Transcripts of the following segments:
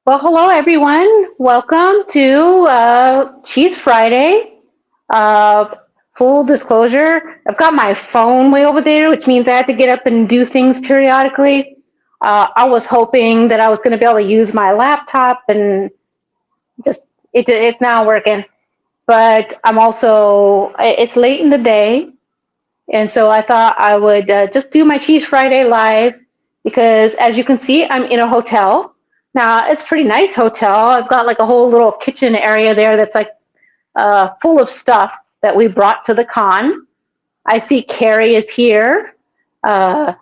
Well, hello everyone. Welcome to Cheese Friday. Uh, Full disclosure, I've got my phone way over there, which means I have to get up and do things periodically. I was hoping that I was going to be able to use my laptop, and just it's not working. But I'm also it's late in the day, and so I thought I would just do my Cheese Friday live because, as you can see, I'm in a hotel. Now, it's a pretty nice hotel. I've got like a whole little kitchen area there that's like full of stuff that we brought to the con. I see Carrie is here uh,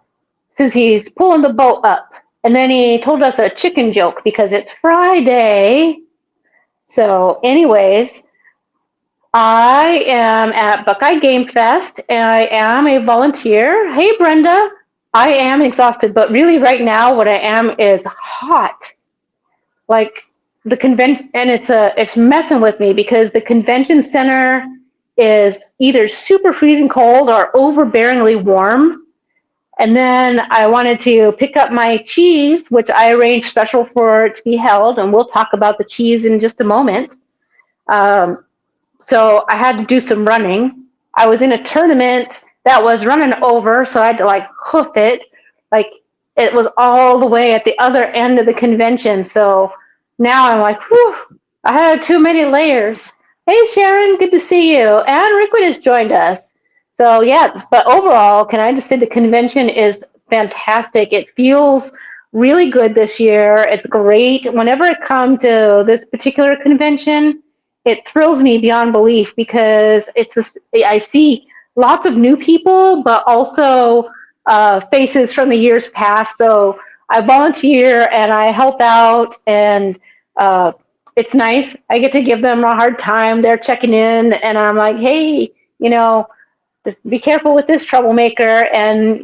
since he's pulling the boat up. And then he told us a chicken joke because it's Friday. So, anyways, I am at Buckeye Game Fest and I am a volunteer. Hey, Brenda. I am exhausted, but really, right now, what I am is hot. Like the convention, and it's messing with me because the convention center is either super freezing cold or overbearingly warm. And then I wanted to pick up my cheese, which I arranged special for it to be held, and we'll talk about the cheese in just a moment. Um, so I had to do some running. I was in a tournament that was running over, so I had to like hoof it. Like it was all the way at the other end of the convention. So now I'm like, whew, I had too many layers. Hey Sharon, good to see you. And Rickwood has joined us. So yeah, but overall, can I just say the convention is fantastic. It feels really good this year. It's great. Whenever I come to this particular convention, it thrills me beyond belief because I see lots of new people, but also faces from the years past. So I volunteer and I help out, and uh, it's nice. I get to give them a hard time. They're checking in, and I'm like, hey, you know, be careful with this troublemaker, and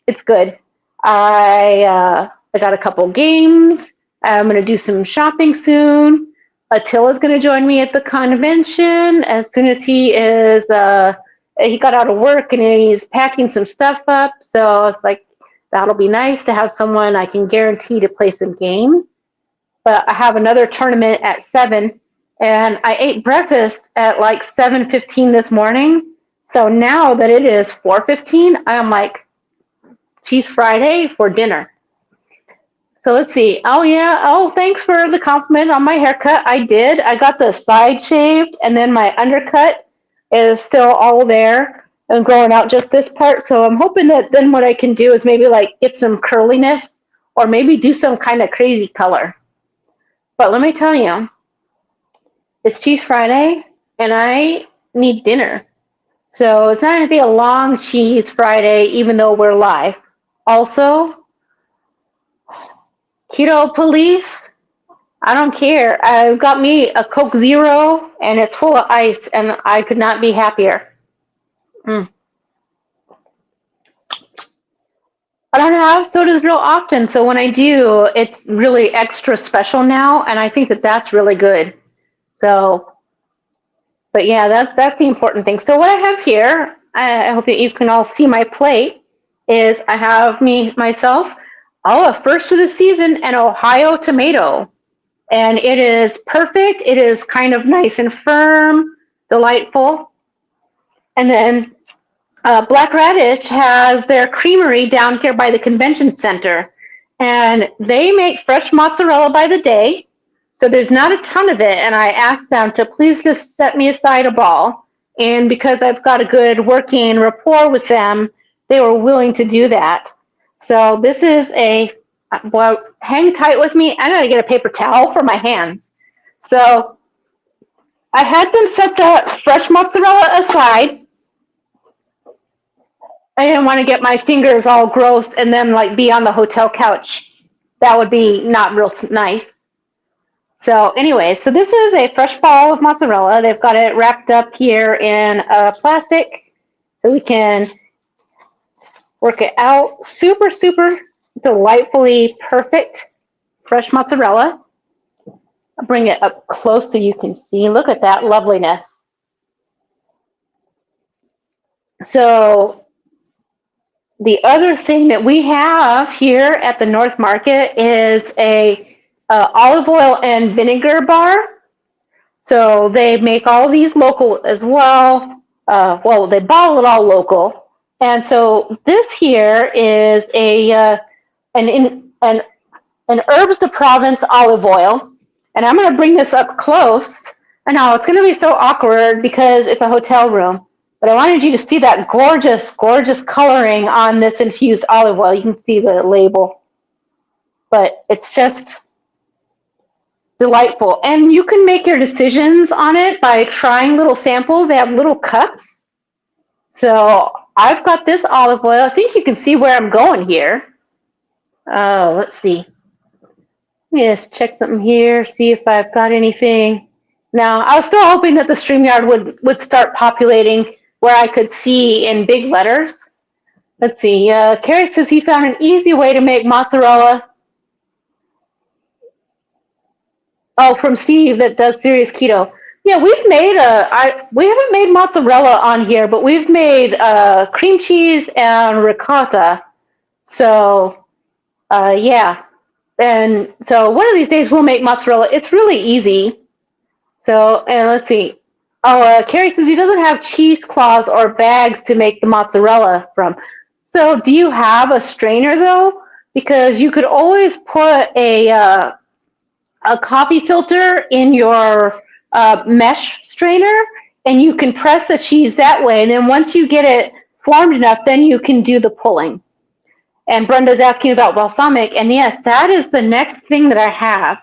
it's good. I got a couple games. I'm gonna do some shopping soon. Attila's gonna join me at the convention as soon as he got out of work and he's packing some stuff up. So it's like that'll be nice to have someone I can guarantee to play some games. But I have another tournament at 7, and I ate breakfast at like 7:15 this morning. So now that it is 4:15, I'm like cheese Friday for dinner. So let's see. Oh yeah. Oh, thanks for the compliment on my haircut. I did. I got the side shaved, and then my undercut is still all there and growing out just this part. So I'm hoping that then what I can do is maybe like get some curliness or maybe do some kind of crazy color. But let me tell you, it's Cheese Friday, and I need dinner. So it's not going to be a long Cheese Friday, even though we're live. Also, Keto Police, I don't care. I've got me a Coke Zero, and it's full of ice, and I could not be happier. Mm. I don't have sodas real often, so when I do, it's really extra special now, and I think that that's really good. So, but yeah, that's the important thing. So what I have here, I hope that you can all see my plate, is I have myself, a first of the season, an Ohio tomato. And it is perfect. It is kind of nice and firm, delightful. And then Black Radish has their creamery down here by the convention center. And they make fresh mozzarella by the day. So there's not a ton of it. And I asked them to please just set me aside a ball. And because I've got a good working rapport with them, they were willing to do that. So this is well, hang tight with me. I gotta get a paper towel for my hands. So I had them set the fresh mozzarella aside. I didn't want to get my fingers all gross and then like be on the hotel couch. That would be not real nice. So anyway, so this is a fresh ball of mozzarella. They've got it wrapped up here in plastic so we can work it out. Super, super delightfully perfect fresh mozzarella. I'll bring it up close so you can see. Look at that loveliness. So the other thing that we have here at the North Market is a olive oil and vinegar bar. So they make all these local as well. Well, they bottle it all local. And so this here is an herbs de Provence olive oil. And I'm going to bring this up close. I know it's going to be so awkward because it's a hotel room. But I wanted you to see that gorgeous, gorgeous coloring on this infused olive oil. You can see the label. But it's just delightful. And you can make your decisions on it by trying little samples. They have little cups. So I've got this olive oil. I think you can see where I'm going here. Let's see. Let me just check something here, see if I've got anything. Now, I was still hoping that the StreamYard would start populating where I could see in big letters. Let's see. Carrie says he found an easy way to make mozzarella. Oh, from Steve that does serious keto. Yeah, we've made we haven't made mozzarella on here, but we've made cream cheese and ricotta. So, yeah. And so one of these days we'll make mozzarella. It's really easy. So, and let's see. Oh, Carrie says he doesn't have cheesecloths or bags to make the mozzarella from. So do you have a strainer though? Because you could always put a coffee filter in your mesh strainer, and you can press the cheese that way. And then once you get it formed enough, then you can do the pulling. And Brenda's asking about balsamic, and yes, that is the next thing that I have.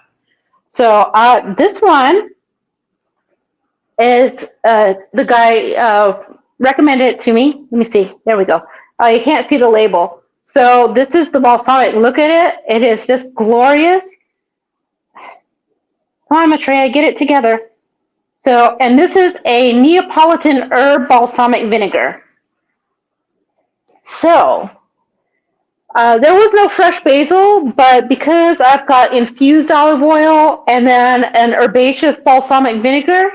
So this one is the guy recommended it to me. Let me see. There we go. You can't see the label. So this is the balsamic. Look at it. It is just glorious. Come on, Maitreya, get it together. So, and this is a Neapolitan herb balsamic vinegar. So, there was no fresh basil, but because I've got infused olive oil and then an herbaceous balsamic vinegar,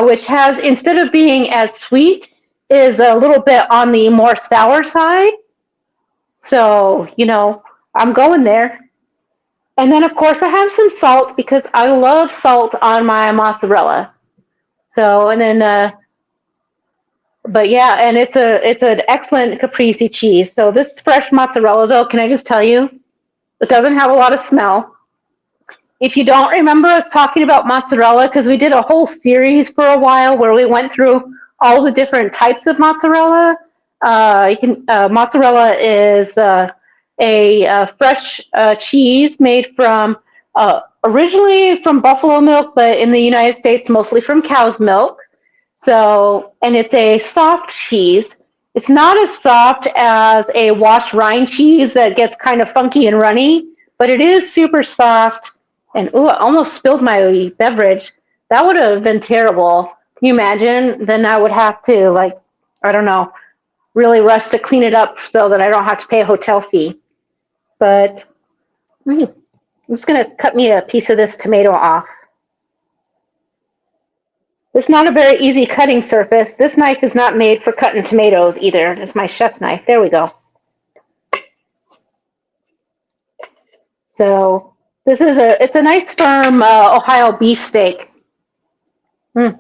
which has, instead of being as sweet, is a little bit on the more sour side. So, you know, I'm going there. And then, of course, I have some salt because I love salt on my mozzarella. So, and then, but yeah, and it's an excellent caprese cheese. So this fresh mozzarella, though, can I just tell you, it doesn't have a lot of smell. If you don't remember us talking about mozzarella, because we did a whole series for a while where we went through all the different types of mozzarella. Mozzarella is a fresh cheese made from originally from buffalo milk, but in the United States mostly from cow's milk. So, and it's a soft cheese. It's not as soft as a washed rind cheese that gets kind of funky and runny, but it is super soft. And ooh, I almost spilled my beverage. That would have been terrible. Can you imagine? Then I would have to, like, I don't know, really rush to clean it up so that I don't have to pay a hotel fee. But I'm just going to cut me a piece of this tomato off. It's not a very easy cutting surface. This knife is not made for cutting tomatoes either. It's my chef's knife. There we go. So this is it's a nice firm Ohio beef steak. And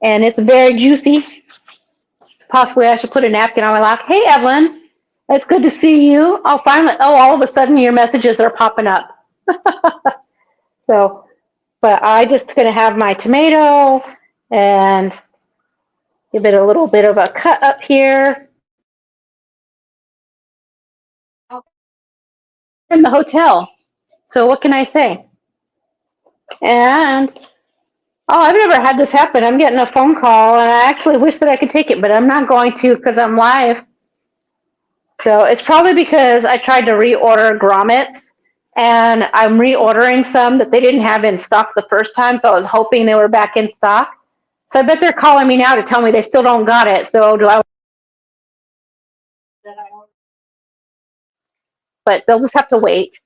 it's very juicy. Possibly I should put a napkin on my lap. Hey, Evelyn. It's good to see you. Oh, finally. Oh, all of a sudden your messages are popping up. So, but I just going to have my tomato and give it a little bit of a cut up here. In the hotel. So what can I say? And, oh, I've never had this happen. I'm getting a phone call, and I actually wish that I could take it, but I'm not going to because I'm live. So it's probably because I tried to reorder grommets, and I'm reordering some that they didn't have in stock the first time, so I was hoping they were back in stock. So I bet they're calling me now to tell me they still don't got it. So do I? But they'll just have to wait.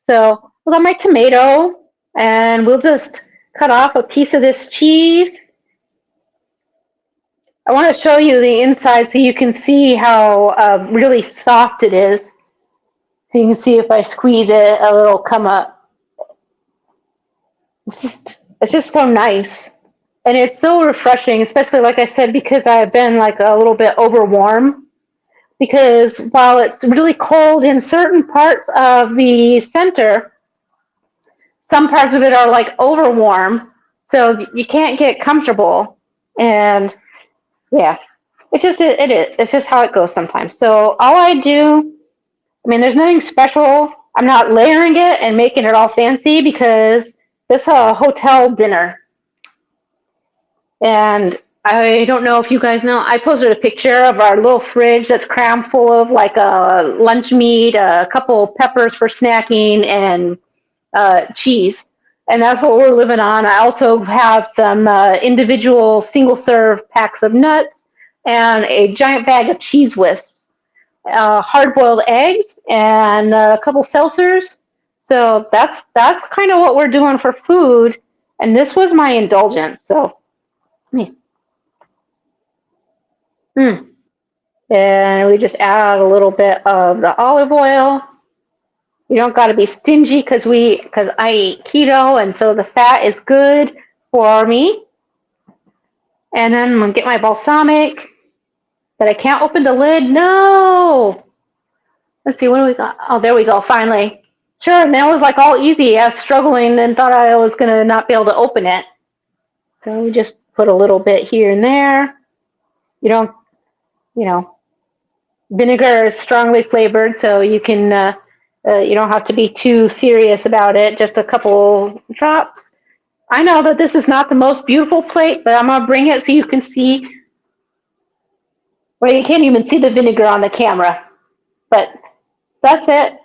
So we got my tomato, and we'll just cut off a piece of this cheese. I want to show you the inside so you can see how really soft it is. So you can see if I squeeze it, it'll come up. It's just so nice. And it's so refreshing, especially like I said, because I've been like a little bit over warm. Because while it's really cold in certain parts of the center, some parts of it are like over warm, so you can't get comfortable. And yeah, it is. It's just how it goes sometimes. So all I do, I mean, there's nothing special. I'm not layering it and making it all fancy because this is a hotel dinner. And I don't know if you guys know, I posted a picture of our little fridge that's crammed full of like a lunch meat, a couple peppers for snacking, and cheese. And that's what we're living on. I also have some individual single serve packs of nuts and a giant bag of cheese whisps, hard boiled eggs, and a couple seltzers. So that's kind of what we're doing for food. And this was my indulgence. So, mm. And we just add a little bit of the olive oil. You don't got to be stingy because I eat keto, and so the fat is good for me. And then I'm gonna get my balsamic, but I can't open the lid. No. Let's see, what do we got? Oh, there we go. Finally. Sure, and that was like all easy. I was struggling and thought I was gonna not be able to open it. So we just put a little bit here and there. You don't, you know, vinegar is strongly flavored, so you can. You don't have to be too serious about it. Just a couple drops. I know that this is not the most beautiful plate, but I'm going to bring it so you can see. Well, you can't even see the vinegar on the camera, but that's it.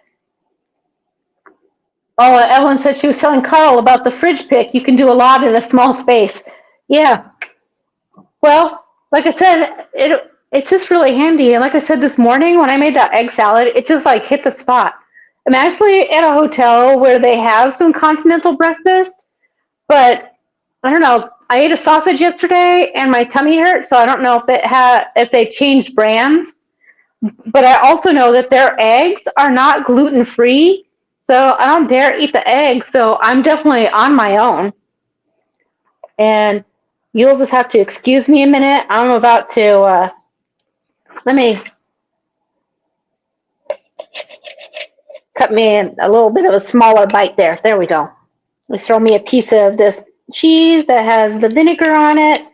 Oh, Evelyn said she was telling Carl about the fridge pick. You can do a lot in a small space. Yeah. Well, like I said, it's just really handy. And like I said this morning when I made that egg salad, it just like hit the spot. I'm actually at a hotel where they have some continental breakfast, but I don't know. I ate a sausage yesterday and my tummy hurt, so I don't know if they changed brands. But I also know that their eggs are not gluten free, so I don't dare eat the eggs. So I'm definitely on my own. And you'll just have to excuse me a minute. I'm about to let me cut me a little bit of a smaller bite there. There we go. Throw me a piece of this cheese that has the vinegar on it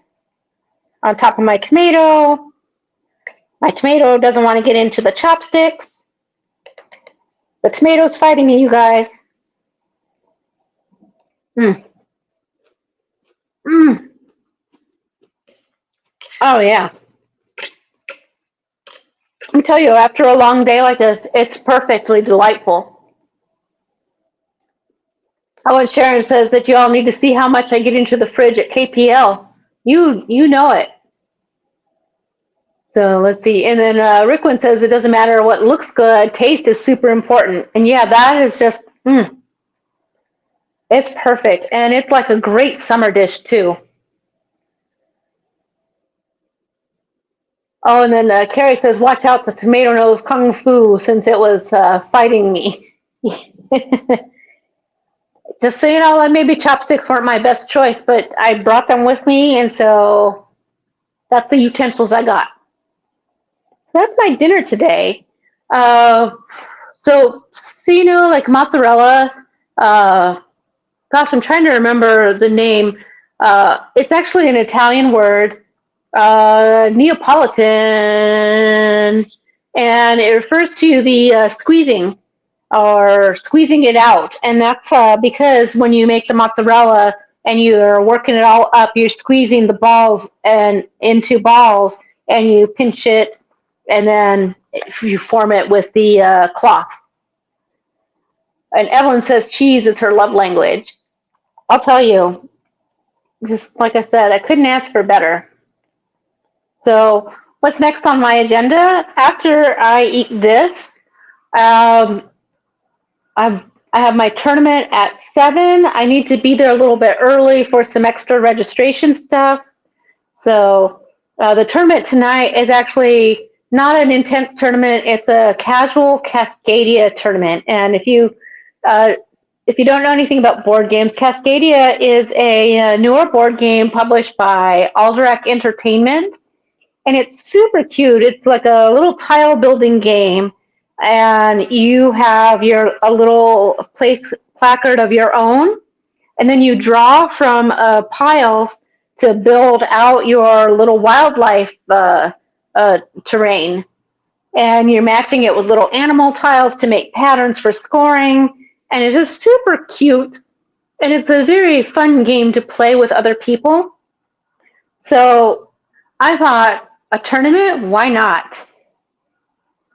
on top of my tomato. My tomato doesn't want to get into the chopsticks. The tomato's fighting me, you guys. Mm. Mm. Oh, yeah. I tell you, after a long day like this, it's perfectly delightful. Oh, and Sharon says that you all need to see how much I get into the fridge at KPL. You know it. So let's see. And then Rickwin says it doesn't matter what looks good. Taste is super important. And yeah, that is just, it's perfect. And it's like a great summer dish too. Oh, and then Carrie says, watch out, the tomato knows kung fu since it was fighting me. Just so you know, maybe chopsticks weren't my best choice, but I brought them with me, and so that's the utensils I got. That's my dinner today. So you know, like mozzarella, gosh, I'm trying to remember the name. It's actually an Italian word, Neapolitan, and it refers to the squeezing or squeezing it out. And that's because when you make the mozzarella and you're working it all up, you're squeezing the balls and into balls, and you pinch it, and then you form it with the cloth. And Evelyn says cheese is her love language. I'll tell you, just like I said, I couldn't ask for better. So what's next on my agenda? After I eat this, I have my tournament at 7. I need to be there a little bit early for some extra registration stuff. So the tournament tonight is actually not an intense tournament. It's a casual Cascadia tournament. And uh, if you don't know anything about board games, Cascadia is a newer board game published by Alderac Entertainment, and it's super cute. It's like a little tile building game, and you have your a little place placard of your own, and then you draw from piles to build out your little wildlife terrain, and you're matching it with little animal tiles to make patterns for scoring, and it's just super cute, and it's a very fun game to play with other people. So I thought, a tournament, why not?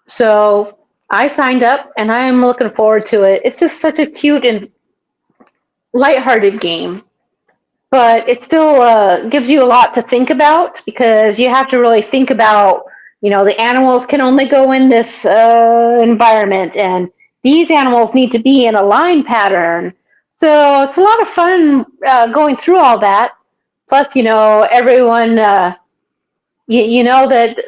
So I signed up, and I'm looking forward to it. It's just such a cute and lighthearted game, but it still gives you a lot to think about, because you have to really think about, the animals can only go in this environment, and these animals need to be in a line pattern. So it's a lot of fun going through all that. Plus, everyone, you know that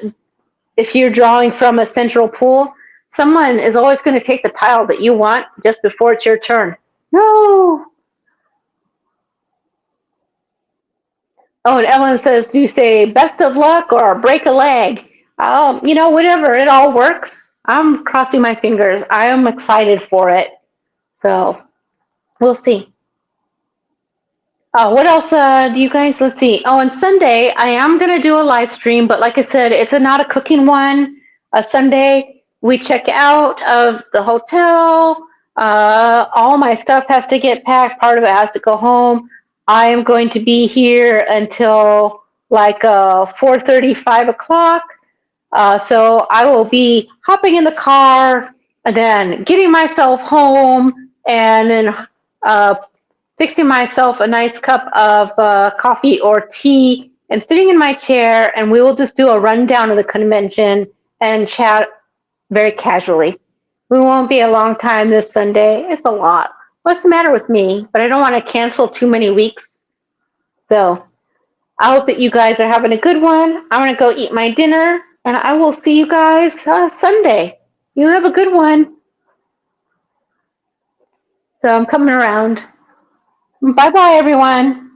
if you're drawing from a central pool, someone is always going to take the tile that you want just before it's your turn. No. Oh, and Ellen says, do you say best of luck or break a leg? Whatever. It all works. I'm crossing my fingers. I am excited for it. So we'll see. What else do you guys? Let's see. Oh, and Sunday I am gonna do a live stream, but like I said, it's not a cooking one. Sunday we check out of the hotel. All my stuff has to get packed. Part of it has to go home. I am going to be here until like 4:30, 5 o'clock. So I will be hopping in the car and then getting myself home, and then uh, fixing myself a nice cup of coffee or tea and sitting in my chair, and we will just do a rundown of the convention and chat very casually. We won't be a long time this Sunday. It's a lot. What's the matter with me? But I don't want to cancel too many weeks. So I hope that you guys are having a good one. I'm going to go eat my dinner, and I will see you guys Sunday. You have a good one. So I'm coming around. Bye bye, everyone.